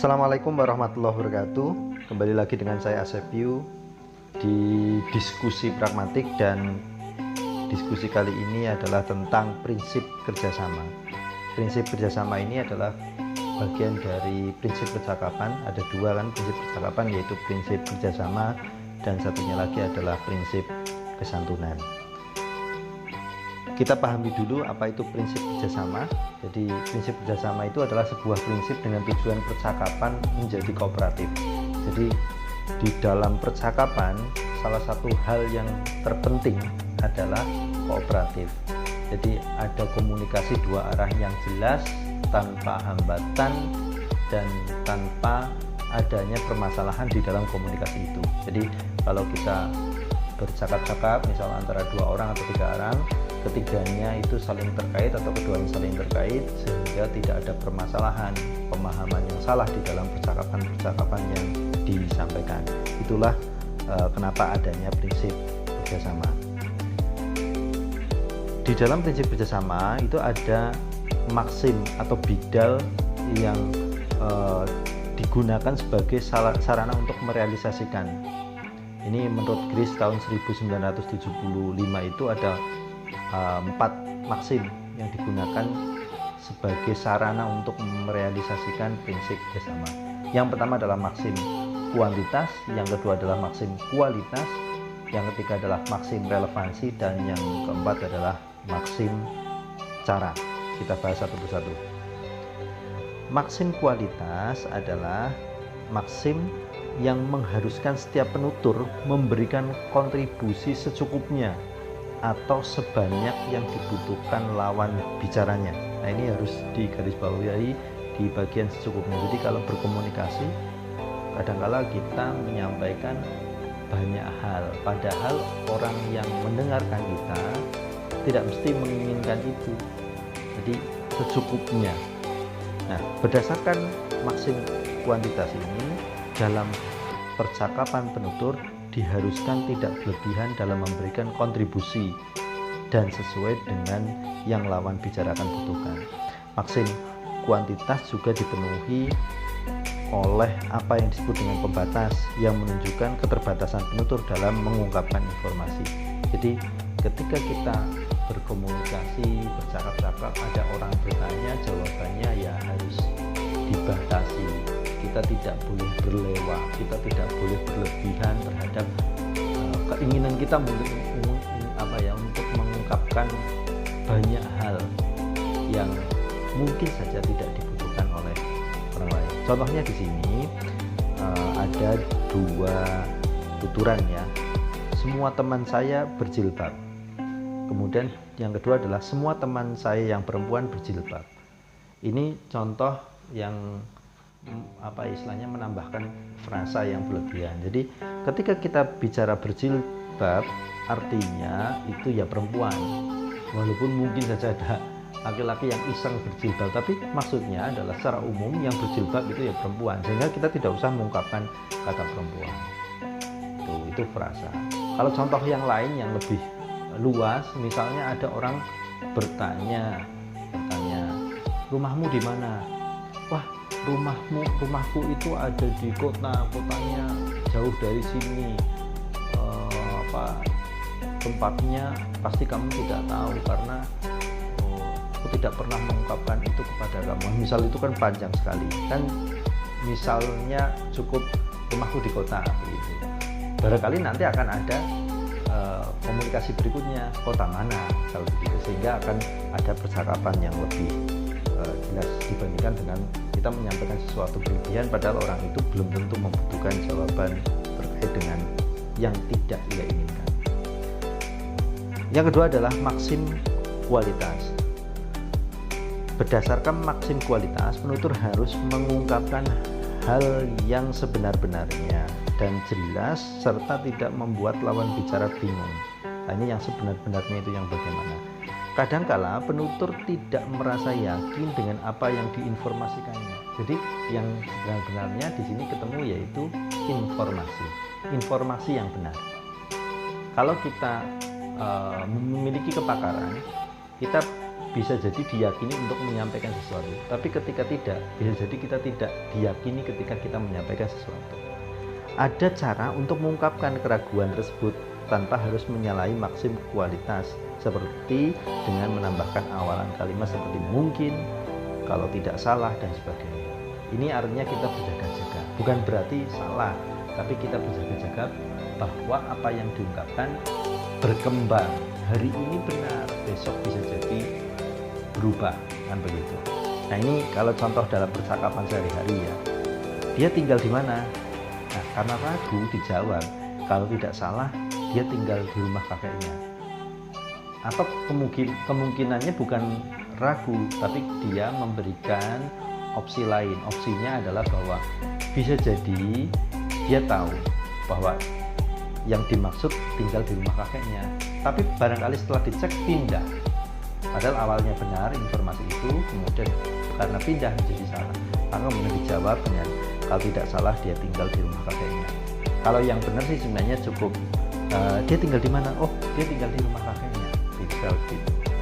Assalamualaikum warahmatullahi wabarakatuh. Kembali lagi dengan saya Asepyu di diskusi pragmatik, dan diskusi kali ini adalah tentang prinsip kerjasama. Prinsip kerjasama ini adalah bagian dari prinsip percakapan. Ada dua kan prinsip percakapan, yaitu prinsip kerjasama dan satunya lagi adalah prinsip kesantunan. Kita pahami dulu apa itu prinsip kerjasama. Jadi prinsip kerjasama itu adalah sebuah prinsip dengan tujuan percakapan menjadi kooperatif. Jadi di dalam percakapan salah satu hal yang terpenting adalah kooperatif. Jadi ada komunikasi dua arah yang jelas, tanpa hambatan dan tanpa adanya permasalahan di dalam komunikasi itu. Jadi kalau kita bercakap-cakap misal antara dua orang atau tiga orang, ketiganya itu saling terkait atau keduanya saling terkait, sehingga tidak ada permasalahan pemahaman yang salah di dalam percakapan-percakapan yang disampaikan. Itulah kenapa adanya prinsip kerjasama. Di dalam prinsip kerjasama itu ada maksim atau bidal yang digunakan sebagai sarana untuk merealisasikan. Ini menurut Gris tahun 1975 itu ada 4 maksim yang digunakan sebagai sarana untuk merealisasikan prinsip kerjasama. Yang pertama adalah maksim kuantitas, yang kedua adalah maksim kualitas, yang ketiga adalah maksim relevansi, dan yang keempat adalah maksim cara. Kita bahas satu persatu. Maksim kualitas adalah maksim yang mengharuskan setiap penutur memberikan kontribusi secukupnya atau sebanyak yang dibutuhkan lawan bicaranya. Nah, ini harus digarisbawahi di bagian secukupnya. Jadi kalau berkomunikasi kadangkala kita menyampaikan banyak hal, padahal orang yang mendengarkan kita tidak mesti menginginkan itu. Jadi secukupnya. Nah, berdasarkan maksim kuantitas ini, dalam percakapan penutur diharuskan tidak berlebihan dalam memberikan kontribusi dan sesuai dengan yang lawan bicarakan butuhkan. Maksim kuantitas juga dipenuhi oleh apa yang disebut dengan pembatas yang menunjukkan keterbatasan penutur dalam mengungkapkan informasi. Jadi ketika kita berkomunikasi, bercakap-cakap, ada orang bertanya, jawabannya ya harus dibatasi. Kita tidak boleh berlewat, kita tidak boleh berlebihan terhadap keinginan kita untuk mengungkapkan banyak hal yang mungkin saja tidak dibutuhkan oleh orang lain. Contohnya di sini ada dua tuturan ya. Semua teman saya berjilbab. Kemudian yang kedua adalah semua teman saya yang perempuan berjilbab. Ini contoh yang istilahnya menambahkan frasa yang berlebihan. Jadi ketika kita bicara berjilbab, artinya itu ya perempuan, walaupun mungkin saja ada laki-laki yang iseng berjilbab, tapi maksudnya adalah secara umum yang berjilbab itu ya perempuan, sehingga kita tidak usah mengungkapkan kata perempuan. Itu frasa. Kalau contoh yang lain yang lebih luas, misalnya ada orang bertanya, rumahmu di mana? Wah, rumahku itu ada di kotanya jauh dari sini. Tempatnya pasti kamu tidak tahu karena aku tidak pernah mengungkapkan itu kepada kamu. Misal itu kan panjang sekali kan, misalnya cukup rumahku di kota begitu. Barangkali nanti akan ada komunikasi berikutnya, kota mana kalau begitu, sehingga akan ada percakapan yang lebih jelas dibandingkan dengan kita menyampaikan sesuatu berlebihan padahal orang itu belum tentu membutuhkan jawaban terkait dengan yang tidak ia inginkan. Yang kedua adalah maksim kualitas. Berdasarkan maksim kualitas, penutur harus mengungkapkan hal yang sebenar-benarnya dan jelas serta tidak membuat lawan bicara bingung. Nah, ini yang sebenar-benarnya itu yang bagaimana? Kadangkala penutur tidak merasa yakin dengan apa yang diinformasikannya. Jadi yang sebenarnya di sini ketemu yaitu informasi yang benar. Kalau kita memiliki kepakaran, kita bisa jadi diyakini untuk menyampaikan sesuatu, tapi ketika tidak, bisa jadi kita tidak diyakini ketika kita menyampaikan sesuatu. Ada cara untuk mengungkapkan keraguan tersebut tanpa harus menyalahi maksim kualitas, seperti dengan menambahkan awalan kalimat seperti mungkin, kalau tidak salah, dan sebagainya. Ini artinya kita berjaga-jaga, bukan berarti salah, tapi kita berjaga-jaga bahwa apa yang diungkapkan berkembang. Hari ini benar, besok bisa jadi berubah, kan begitu. Nah, ini kalau contoh dalam percakapan sehari-hari ya, dia tinggal di mana? Nah, karena ragu dijawab, kalau tidak salah dia tinggal di rumah kakeknya. Atau kemungkinannya bukan ragu, tapi dia memberikan opsi lain. Opsinya adalah bahwa bisa jadi dia tahu bahwa yang dimaksud tinggal di rumah kakeknya, tapi barangkali setelah dicek pindah, padahal awalnya benar informasi itu, kemudian karena pindah menjadi salah, maka kemudian dijawab dengan kalau tidak salah dia tinggal di rumah kakeknya. Kalau yang benar sih sebenarnya cukup dia tinggal di mana? Oh, dia tinggal di rumah kakeknya.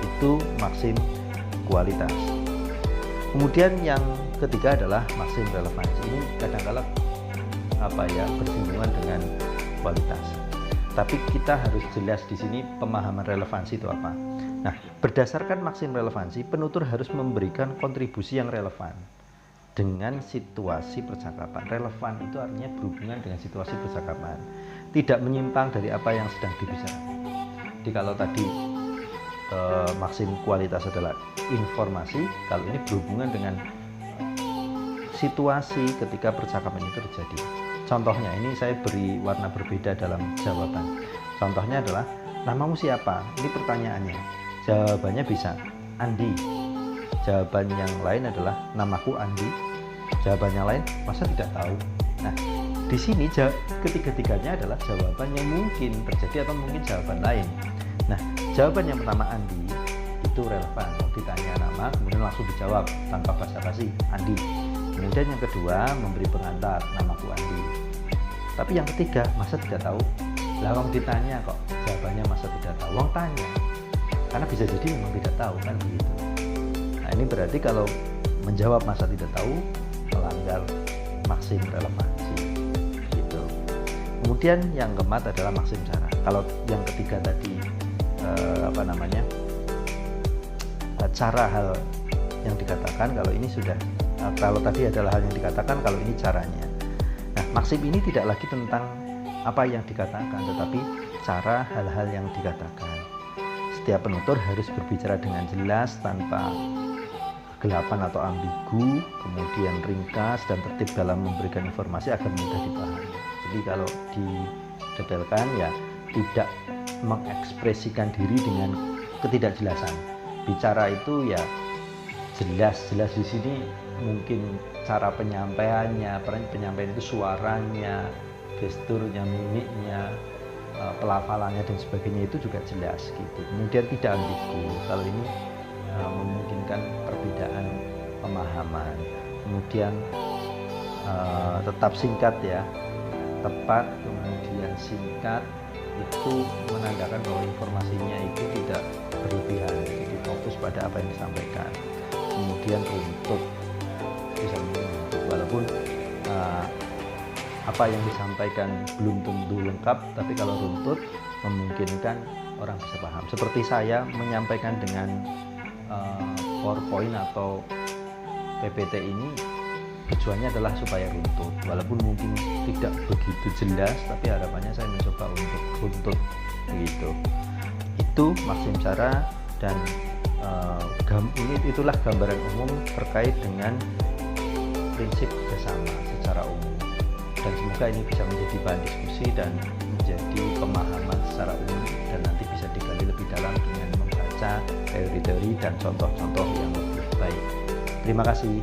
Itu maksim kualitas. Kemudian yang ketiga adalah maksim relevansi. Ini kadang-kala bersinggungan dengan kualitas. Tapi kita harus jelas di sini pemahaman relevansi itu apa. Nah, berdasarkan maksim relevansi, penutur harus memberikan kontribusi yang relevan dengan situasi percakapan. Relevan itu artinya berhubungan dengan situasi percakapan, tidak menyimpang dari apa yang sedang dibicarakan. Jadi kalau tadi maksim kualitas adalah informasi, kalau ini berhubungan dengan situasi ketika percakapan itu terjadi. Contohnya, ini saya beri warna berbeda dalam jawaban. Contohnya adalah, namamu siapa? Ini pertanyaannya. Jawabannya bisa Andi. Jawaban yang lain adalah namaku Andi. Jawaban yang lain, masa tidak tahu? Nah, di sini ketiga-tiganya adalah jawaban yang mungkin terjadi atau mungkin jawaban lain. Nah, jawaban yang pertama Andi itu relevan. Ditanya nama, kemudian langsung dijawab tanpa basa-basi, Andi. Kemudian yang kedua memberi pengantar, namaku Andi. Tapi yang ketiga, masa tidak tahu? Lah wong ditanya kok jawabannya masa tidak tahu? Wong tanya, karena bisa jadi memang tidak tahu, kan begitu. Nah, ini berarti kalau menjawab masa tidak tahu melanggar maksim relevansi gitu. Kemudian yang keempat adalah maksim cara. Kalau yang ketiga tadi cara hal yang dikatakan, kalau ini sudah kalau tadi adalah hal yang dikatakan, kalau ini caranya. Nah, maksim ini tidak lagi tentang apa yang dikatakan, tetapi cara hal-hal yang dikatakan. Setiap penutur harus berbicara dengan jelas tanpa kegelapan atau ambigu, kemudian ringkas dan tertib dalam memberikan informasi agar mudah dipahami. Jadi kalau didetailkan ya, tidak mengekspresikan diri dengan ketidakjelasan. Bicara itu ya jelas di sini, mungkin cara penyampaiannya, penyampaian itu suaranya, gesturnya, mimiknya, pelafalannya dan sebagainya itu juga jelas gitu. Kemudian tidak ambigu. Kalau ini memungkinkan perbedaan pemahaman. Kemudian tetap singkat ya, tepat, kemudian singkat, itu menandakan bahwa informasinya itu tidak berlebihan, jadi fokus pada apa yang disampaikan. Kemudian runtut, bisa runtut, walaupun apa yang disampaikan belum tentu lengkap, tapi kalau runtut memungkinkan orang bisa paham. Seperti saya menyampaikan dengan PowerPoint atau PPT ini, tujuannya adalah supaya runtut, walaupun mungkin tidak begitu jelas, tapi harapannya saya mencoba untuk runtut begitu. Itu maksim cara, dan itulah gambaran umum terkait dengan prinsip kerjasama secara umum, dan semoga ini bisa menjadi bahan diskusi dan menjadi pemahaman secara umum, dan nanti bisa digali lebih dalam dengan membaca teori-teori dan contoh-contoh yang lebih baik. Terima kasih.